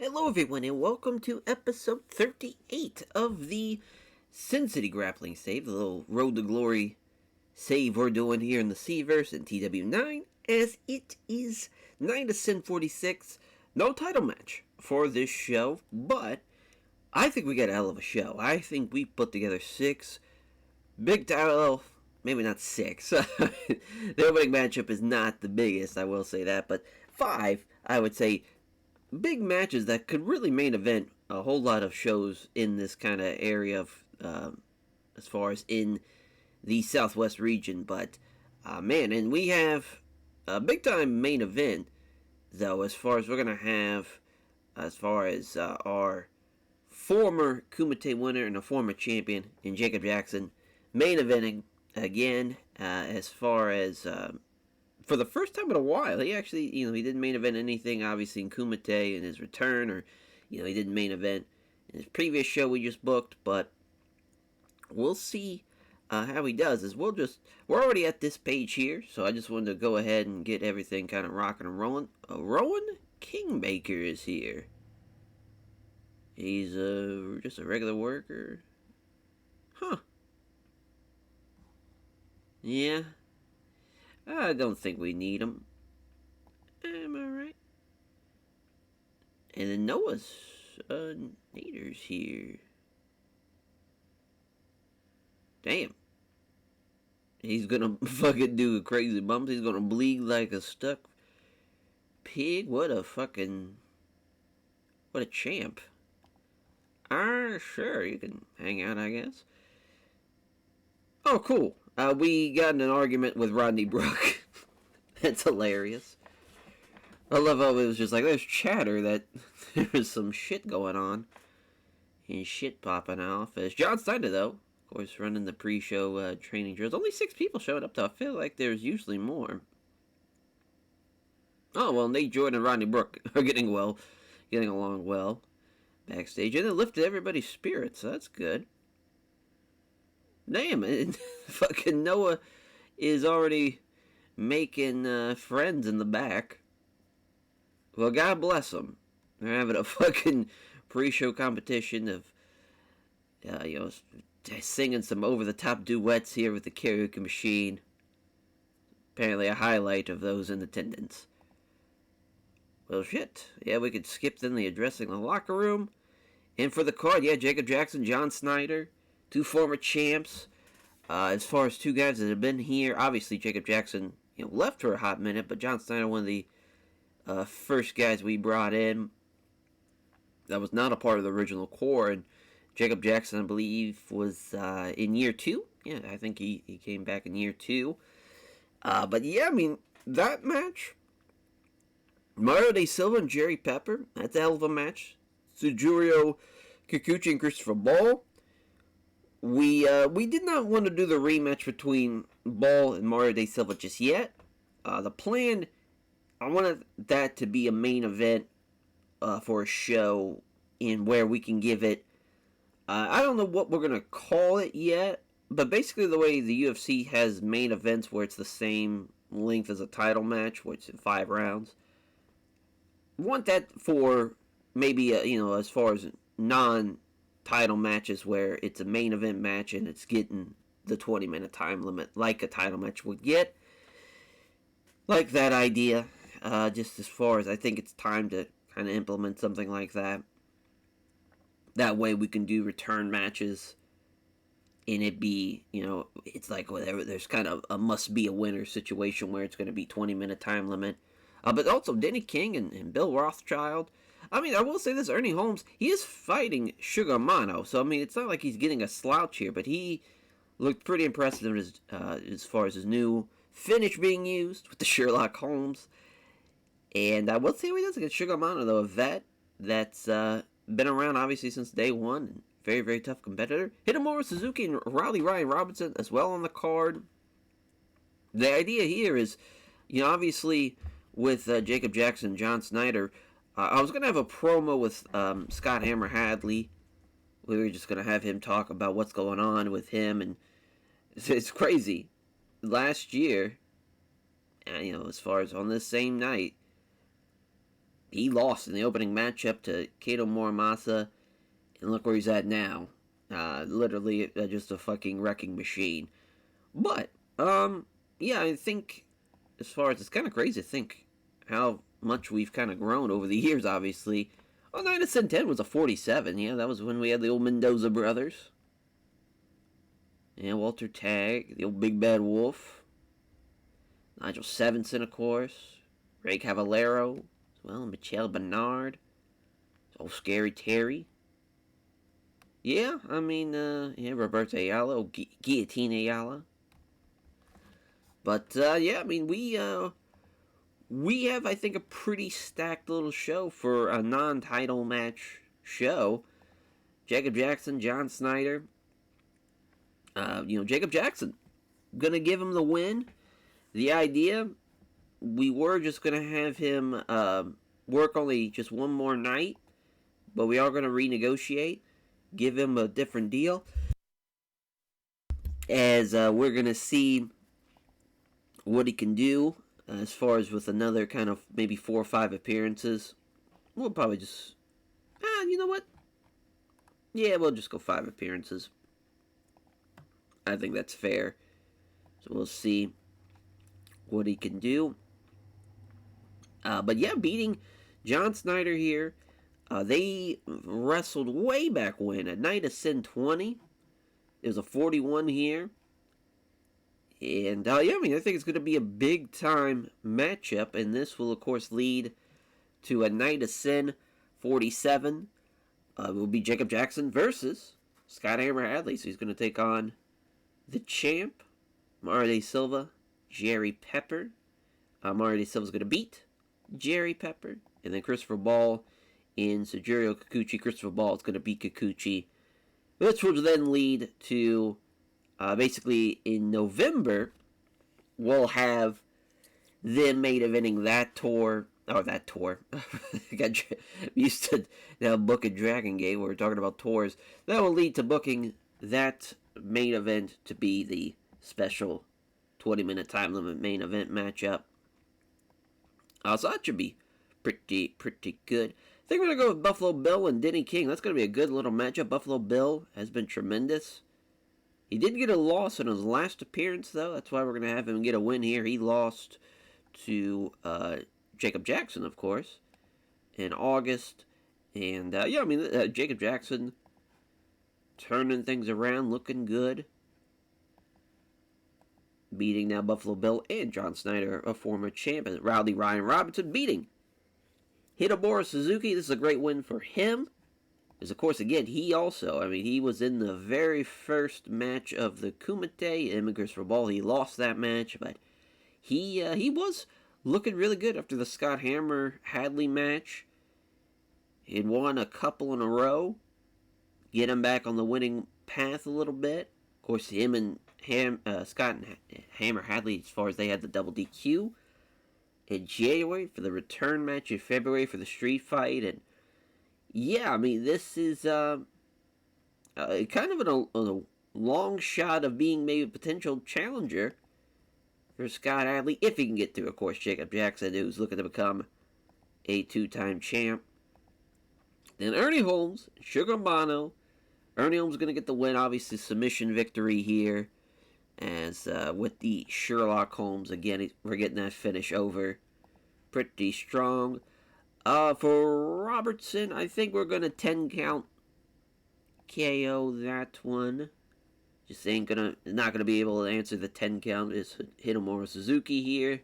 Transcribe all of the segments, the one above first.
Hello, everyone, and welcome to episode 38 of the Sin City Grappling Save, the little Road to Glory save we're doing here in the C-Verse in TW9, as it is 9 to Sin 46. No title match for this show, but I think we got a hell of a show. I think we put together 6 big title, maybe not 6. The opening matchup is not the biggest, I will say that, but 5, I would say, big matches that could really main event a whole lot of shows in this kind of area of as far as in the Southwest region. But man, and we have a big time main event though, as far as we're gonna have, as far as our former Kumite winner and a former champion in Jacob Jackson main eventing again, as far as for the first time in a while. He actually, he didn't main event anything, obviously, in Kumite in his return, or, he didn't main event in his previous show we just booked, but we'll see how he does. We're already at this page here, so I just wanted to go ahead and get everything kind of rocking and rolling. Rowan Kingmaker is here. He's just a regular worker. Huh. Yeah. I don't think we need him. Am I right? And then Noah's Nader's here. Damn. He's gonna fucking do a crazy bump. He's gonna bleed like a stuck pig. What a champ. Sure, you can hang out, I guess. Oh, cool. We got in an argument with Rodney Brook. That's hilarious. I love how it was just like, there's chatter that there's some shit going on. And shit popping off. As John Steiner, though, of course, running the pre-show training drills. Only 6 people showed up, though. I feel like there's usually more. Oh, well, Nate Jordan and Rodney Brook are getting along well backstage. And it lifted everybody's spirits, so that's good. Damn, fucking Noah is already making friends in the back. Well, God bless them. They're having a fucking pre-show competition of, singing some over-the-top duets here with the karaoke machine. Apparently a highlight of those in attendance. Well, shit. Yeah, we could skip then the addressing the locker room. And for the card, yeah, Jacob Jackson, John Snyder, 2 former champs. As far as 2 guys that have been here, obviously Jacob Jackson, left for a hot minute, but John Snyder, one of the first guys we brought in that was not a part of the original core, and Jacob Jackson, I believe, was in year 2. Yeah, I think he came back in year 2. But yeah, I mean, that match, Mario De Silva and Jerry Pepper, that's a hell of a match. Sujuro Kikuchi and Christopher Ball. We did not want to do the rematch between Ball and Mario De Silva just yet. The plan, I wanted that to be a main event for a show in where we can give it, I don't know what we're going to call it yet, but basically the way the UFC has main events where it's the same length as a title match, which is 5 rounds. Want that for maybe, as far as non-title matches where it's a main event match and it's getting the 20-minute time limit like a title match would get. Like that idea, just as far as I think it's time to kind of implement something like that. That way we can do return matches and it be, it's like whatever, there's kind of a must-be-a-winner situation where it's going to be 20-minute time limit. But also Denny King and Bill Rothschild. I mean, I will say this, Ernie Holmes, he is fighting Sugar Mano, so I mean, it's not like he's getting a slouch here, but he looked pretty impressive as far as his new finish being used with the Sherlock Holmes. And I will say he does against Sugar Mano, though, a vet that's been around obviously since day one, and very, very tough competitor. Hitomura Suzuki and Ryan Robinson as well on the card. The idea here is, obviously with Jacob Jackson, John Snyder, I was going to have a promo with Scott Hammer Hadley. We were just going to have him talk about what's going on with him, and it's crazy. Last year, as far as on this same night, he lost in the opening matchup to Kato Morimasa, and look where he's at now. Literally just a fucking wrecking machine. But, yeah, I think as far as it's kind of crazy to think how much we've kind of grown over the years, obviously. Oh, 9 to 10 was a 47. Yeah, that was when we had the old Mendoza brothers. Yeah, Walter Tagg, the old Big Bad Wolf. Nigel Sevenson, of course. Ray Cavallero. As well, Michelle Bernard. Old Scary Terry. Yeah, I mean, yeah, Roberto Ayala, Guillotine Ayala. But, yeah, I mean, we have, I think, a pretty stacked little show for a non-title match show. Jacob Jackson, John Snyder. Jacob Jackson, gonna give him the win. The idea, we were just gonna have him work only just one more night, but we are gonna renegotiate, give him a different deal, as we're gonna see what he can do as far as with another kind of maybe 4 or 5 appearances. We'll probably just, you know what? Yeah, we'll just go 5 appearances. I think that's fair. So we'll see what he can do. But yeah, beating John Snyder here. They wrestled way back when at Night of Sin 20. It was a 41 here. And yeah, I mean, I think it's going to be a big time matchup. And this will, of course, lead to a Night of Sin 47. It will be Jacob Jackson versus Scott Hammer Hadley. So he's going to take on the champ, Mario Silva, Jerry Pepper. Mario Silva's going to beat Jerry Pepper. And then Christopher Ball in Suguro Kikuchi. Christopher Ball is going to beat Kikuchi. Which will then lead to, basically in November, we'll have them main eventing that tour. Oh, that tour. I got used to now booking Dragon Gate where we're talking about tours. That will lead to booking that main event to be the special 20-minute time limit main event matchup. So that should be pretty good. I think we're going to go with Buffalo Bill and Denny King. That's going to be a good little matchup. Buffalo Bill has been tremendous. He did get a loss in his last appearance, though. That's why we're going to have him get a win here. He lost to Jacob Jackson, of course, in August. And, yeah, I mean, Jacob Jackson turning things around, looking good. Beating now Buffalo Bill and John Snyder, a former champion. Rowdy Ryan Robinson beating Hitomura Suzuki. This is a great win for him. Because, of course, again, he also, I mean, he was in the very first match of the Kumite in Christopher Ball. He lost that match, but he was looking really good after the Scott Hammer Hadley match. He'd won a couple in a row. Get him back on the winning path a little bit. Of course, him and Scott and Hammer Hadley, as far as they had the double DQ in January for the return match in February for the street fight. And yeah, I mean, this is kind of a long shot of being maybe a potential challenger for Scott Hadley, if he can get through, of course, Jacob Jackson, who's looking to become a 2-time champ. Then Ernie Holmes, Sugar Bono. Ernie Holmes is going to get the win, obviously, submission victory here. As with the Sherlock Holmes, again, we're getting that finish over pretty strong. For Robertson, I think we're going to 10 count KO that one. Just not gonna be able to answer the 10 count is Hitomura Suzuki here.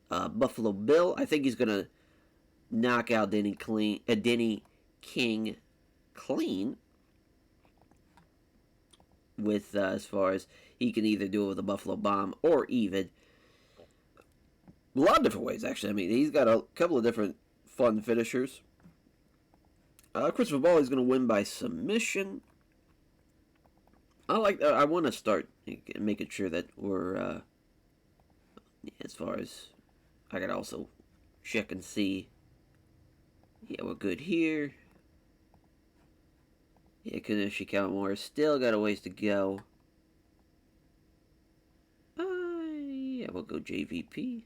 Buffalo Bill, I think he's gonna knock out Denny King clean. With as far as he can either do it with a Buffalo Bomb or even a lot of different ways, actually. I mean, he's got a couple of different fun finishers. Christopher Ball is going to win by submission. I want to start making sure that we're, as far as, I gotta also check and see. Yeah, we're good here. Yeah, Kanushi Kawamura still got a ways to go. Yeah, we'll go JVP.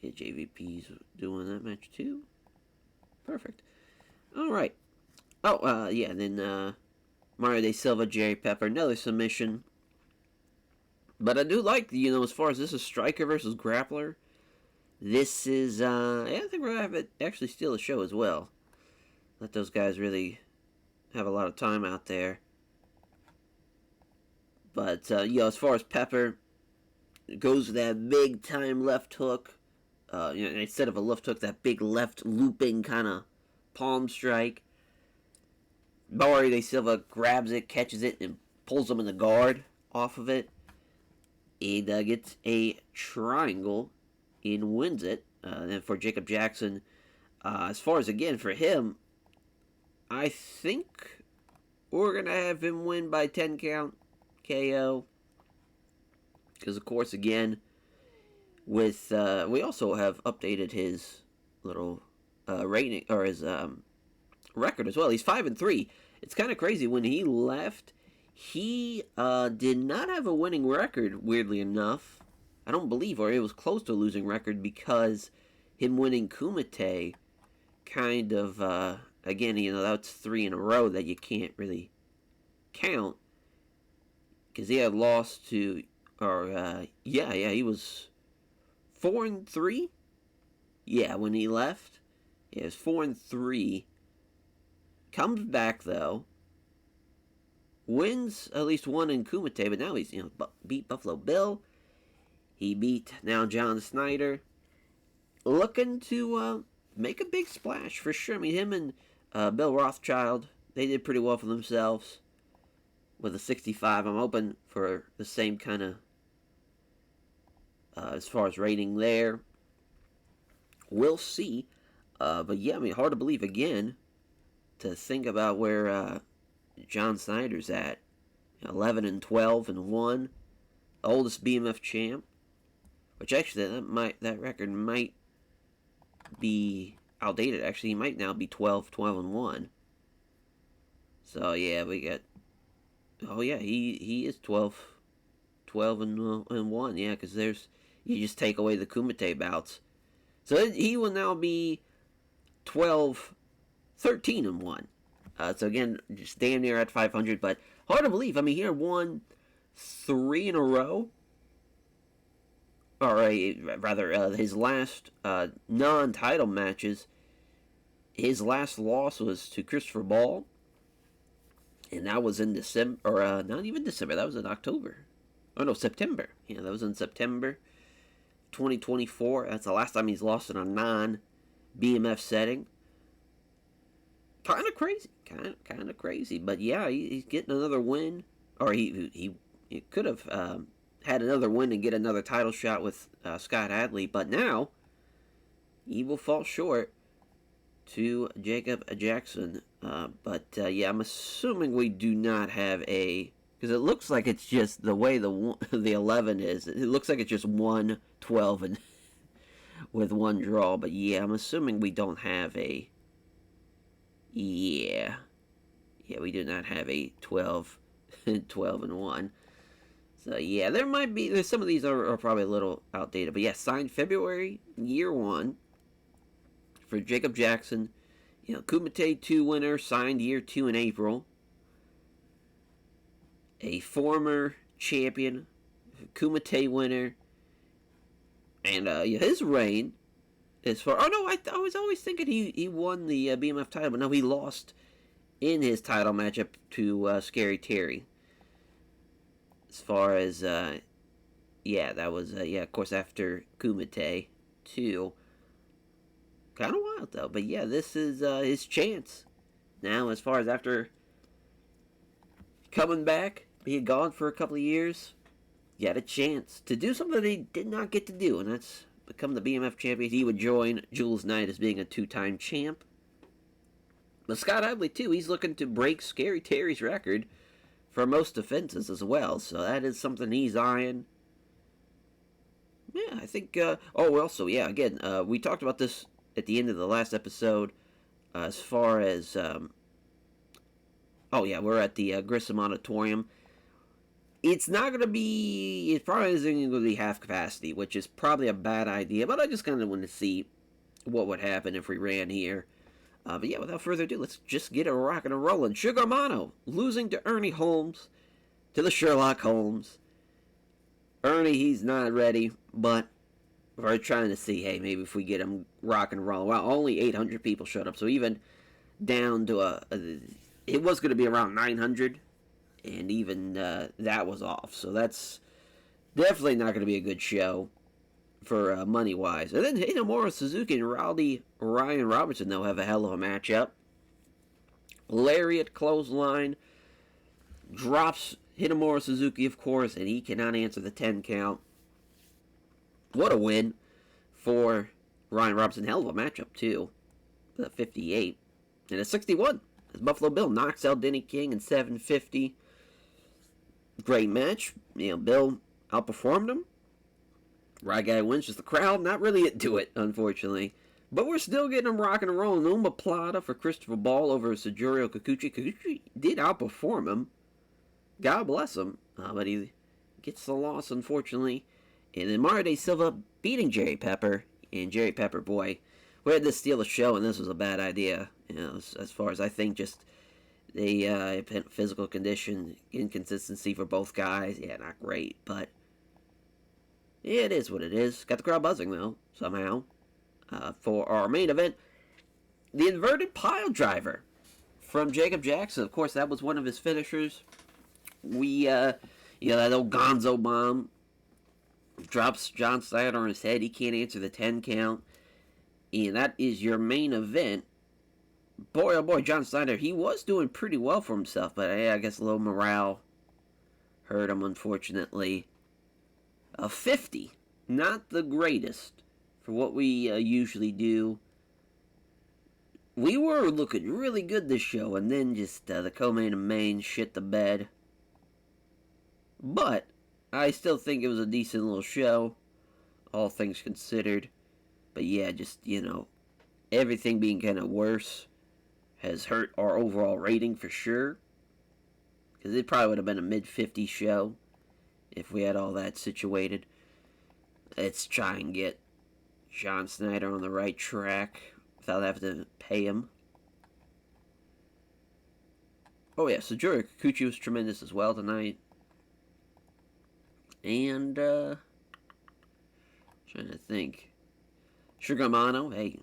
Yeah, JVP's doing that match too. Perfect. All right. Oh, yeah. Then Mario De Silva, Jerry Pepper, another submission. But I do like, as far as this is striker versus grappler. This is, yeah, I think we're gonna have it actually steal the show as well. Let those guys really have a lot of time out there. But as far as Pepper goes with that big time left hook, instead of a left hook, that big left looping kind of palm strike. Mario De Silva grabs it, catches it, and pulls him in the guard off of it. And gets a triangle and wins it. Then for Jacob Jackson, as far as again for him, I think we're going to have him win by 10 count KO. Because, of course, again, with we also have updated his little rating, or his record as well. He's 5-3. It's kind of crazy. When he left, he did not have a winning record, weirdly enough. I don't believe, or it was close to a losing record, because him winning Kumite kind of, again, that's 3 in a row that you can't really count. Because he had lost to, he was 4-3. Yeah, when he left, it was 4-3. Comes back though, wins at least one in Kumite, but now he's beat Buffalo Bill. He beat now John Snyder, looking to make a big splash for sure. I mean, him and Bill Rothschild, they did pretty well for themselves with a 65. I'm hoping for the same kind of as far as rating there. We'll see. But yeah, I mean, hard to believe again to think about where John Snyder's at. 11-12-1, oldest BMF champ. Which actually that record might be outdated. Actually, he might now be 12-1. So yeah, we got. Oh yeah, he is 12-1. Yeah, because you just take away the Kumite bouts. So he will now be 12-13-1. So again, just damn near at 500, but hard to believe. I mean, he won 3 in a row. Or rather, his last non-title matches. His last loss was to Christopher Ball, and that was in December, or not even December. That was in October. Oh no, September. Yeah, that was in September 2024. That's the last time he's lost in a non-BMF setting. Kind of crazy, kind of crazy. But yeah, he's getting another win, or he could have had another win and get another title shot with Scott Hadley. But now he will fall short to Jacob Jackson. But yeah, I'm assuming we do not have a, because it looks like it's just the way the 11 is. It looks like it's just 1-12 and with one draw. But yeah, I'm assuming we don't have a. Yeah, we do not have a 12-1. So yeah, there's some of these are probably a little outdated. But yeah, signed February year 1 for Jacob Jackson. Kumite 2 winner, signed year 2 in April. A former champion, Kumite winner. And his reign is for. Oh no, I was always thinking he won the BMF title, but no, he lost in his title matchup to Scary Terry. As far as that was of course after Kumite 2. Kind of wild though, but yeah, this is his chance now. As far as after coming back, being gone for a couple of years, he had a chance to do something that he did not get to do, and that's become the BMF champion. He would join Jules Knight as being a 2-time champ. But Scott Hadley too, he's looking to break Scary Terry's record for most defenses as well, so that is something he's eyeing. Yeah, I think. Also, yeah, again, we talked about this at the end of the last episode, as far as. We're at the Grissom Auditorium. it's not going to be, it probably isn't going to be half capacity, which is probably a bad idea, but I just kind of want to see what would happen if we ran here. But yeah, without further ado, let's just get it rocking and rolling. Sugar Mono losing to Ernie Holmes, to the Sherlock Holmes. Ernie, he's not ready, but we're trying to see, hey, maybe if we get him rock and roll. Well, only 800 people showed up, so even down to it was going to be around 900, and even that was off. So that's definitely not going to be a good show for money-wise. And then Hinomura Suzuki and Ryan Robertson, they'll have a hell of a matchup. Lariat clothesline drops Hinomura Suzuki, of course, and he cannot answer the 10 count. What a win for Ryan Robertson. Hell of a matchup, too. 58. And a 61. As Buffalo Bill knocks out Denny King in 750. Great match. You know, Bill outperformed him. Right guy wins, just the crowd not really into it, unfortunately. But we're still getting him rocking and rolling. Uma Plata for Christopher Ball over Sajuro Kikuchi. Kikuchi did outperform him. God bless him. But he gets the loss, unfortunately. And then Mario De Silva beating Jerry Pepper. And Jerry Pepper, boy, we had to steal the show, and this was a bad idea. You know, as far as I think, just the physical condition, inconsistency for both guys. Yeah, not great, but yeah, it is what it is. Got the crowd buzzing, though, somehow. For our main event, the inverted pile driver from Jacob Jackson. Of course, that was one of his finishers. That old Gonzo bomb drops John Steiner on his head. He can't answer the 10 count. And that is your main event. Boy, oh boy, John Steiner, he was doing pretty well for himself, but I guess low morale hurt him, unfortunately. 50. Not the greatest for what we usually do. We were looking really good this show, and then just the co-main and main shit the bed. But I still think it was a decent little show, all things considered. But yeah, just, everything being kind of worse has hurt our overall rating for sure. Because it probably would have been a mid-50 show if we had all that situated. Let's try and get John Snyder on the right track without having to pay him. Oh yeah, Sajuro Kikuchi was tremendous as well tonight. And, trying to think. Sugamano, hey,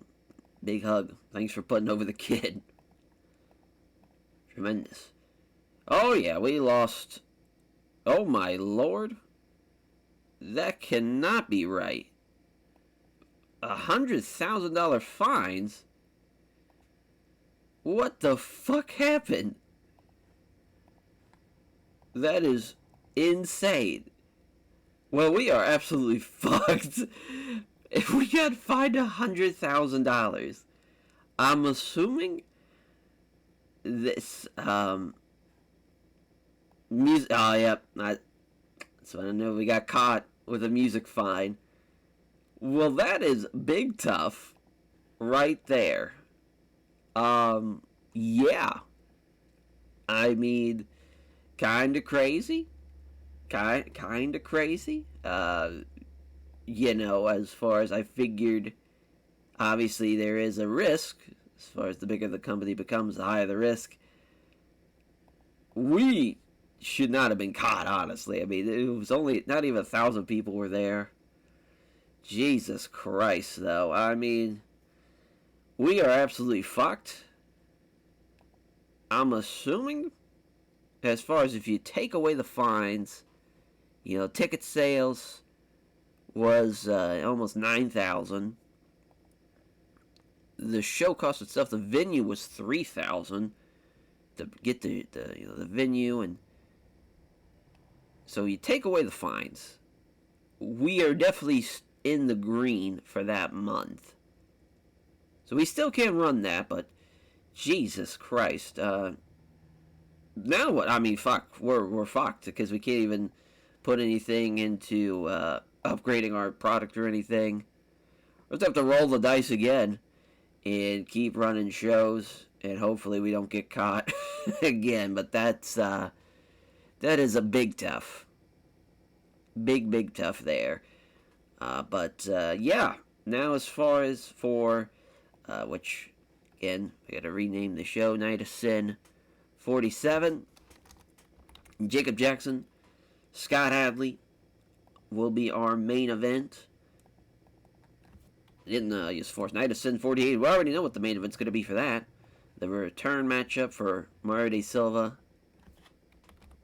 big hug. Thanks for putting over the kid. Tremendous. Oh yeah, we lost. Oh my lord. That cannot be right. $100,000 fines? What the fuck happened? That is insane. Well, we are absolutely fucked. If we got fined $100,000, I'm assuming this, music, oh, yep, so I know we got caught with a music fine. Well, that is big tough right there. Yeah. I mean, kinda crazy. Kinda crazy. As far as I figured, obviously there is a risk. As far as the bigger the company becomes, the higher the risk. We should not have been caught, honestly. I mean, it was only, not even 1,000 people were there. Jesus Christ, though. I mean, we are absolutely fucked. I'm assuming, as far as if you take away the fines, ticket sales was almost 9,000. The show cost itself, the venue was 3,000 to get the venue, and so you take away the fines. We are definitely in the green for that month. So we still can't run that, but Jesus Christ. Now what? I mean, fuck. We're fucked because we can't even put anything into upgrading our product or anything. We'll have to roll the dice again and keep running shows, and hopefully we don't get caught again. But that is a big tough. big tough there. Yeah, now as far as for, which, again, I gotta rename the show, Night of Sin 47, Jacob Jackson, Scott Hadley will be our main event. In use Force Night of Sin 48, we already know what the main event's gonna be for that. The return matchup for Mario de Silva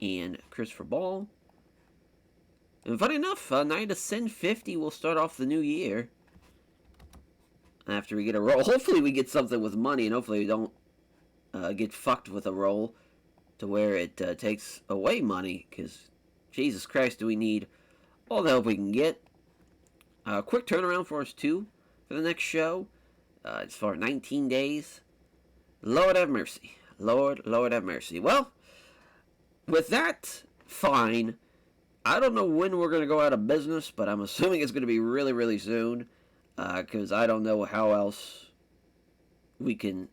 and Christopher Ball. And funny enough, Night of Sin 50 will start off the new year. After we get a roll. Hopefully we get something with money, and hopefully we don't get fucked with a roll to where it takes away money, because Jesus Christ, do we need all the help we can get. Quick turnaround for us, too, for the next show. It's for 19 days. Lord have mercy. Lord have mercy. Well, with that, fine. I don't know when we're going to go out of business, but I'm assuming it's going to be really soon, because I don't know how else we can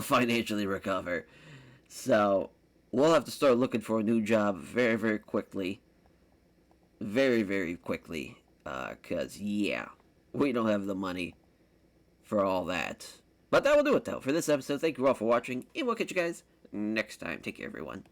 financially recover. So, we'll have to start looking for a new job very quickly. Very quickly, because, yeah, we don't have the money for all that. But that will do it, though, for this episode. Thank you all for watching, and we'll catch you guys next time. Take care, everyone.